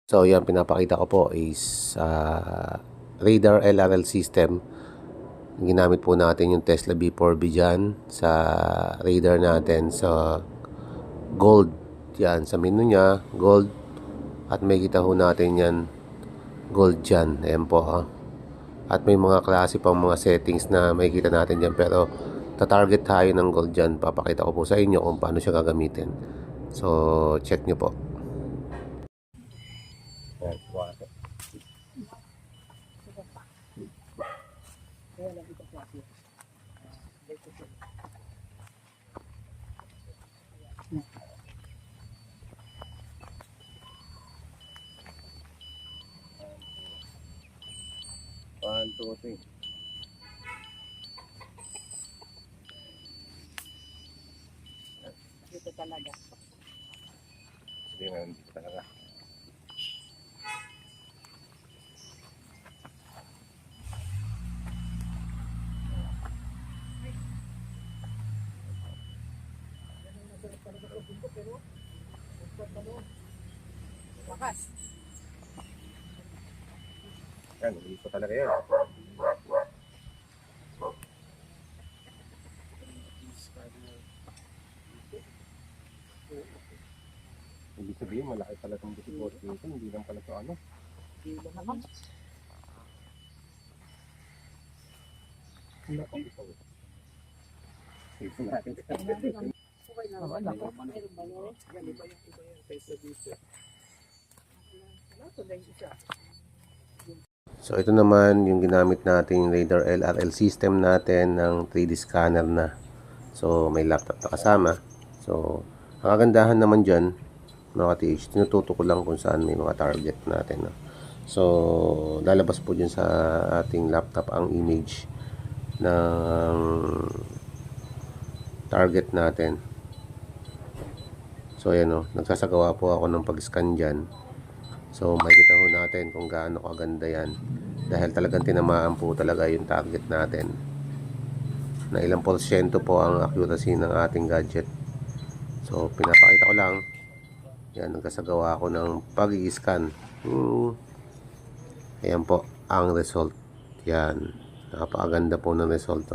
So yan, pinapakita ko po is radar LRL system. Ginamit po natin yung Tesla B4B dyan sa radar natin sa gold. Yan, sa menu niya, gold. At may kita ho natin yan, gold dyan. Ayan po At may mga klase pang mga settings na may kita natin dyan. Pero tatarget tayo ng gold dyan. Papakita ko po sa inyo kung paano siya gagamitin. So check nyo po. One, two, three. Dito talaga. Hindi na, dito talaga. Wakas. Yan, dito talaga yan. Ibig sabihin, malaki pala itong butibot dito. Hindi lang pala ito ano. Dito naman. Wala pang ito. Ito natin. Wala ko. Meron ba no? Ganito yung iba yung face dito. Ito na yung isa. So ito naman yung ginamit natin radar LRL system natin ng 3D scanner na. So may laptop na kasama. So ang kagandahan naman dyan mga ka-TH, tinututo ko lang kung saan may mga target natin. So lalabas po dyan sa ating laptop ang image ng target natin. So ayan nagsasagawa po ako ng pag-scan dyan. So makikita ho natin kung gaano kaganda yan. Dahil talagang tinamaan po talaga yung target natin. Na ilang porsyento po ang accuracy ng ating gadget. So pinapakita ko lang. Yan, nagkasagawa ako ng pag-i-scan. Ayan po ang result. Yan. Napakaganda po ng result.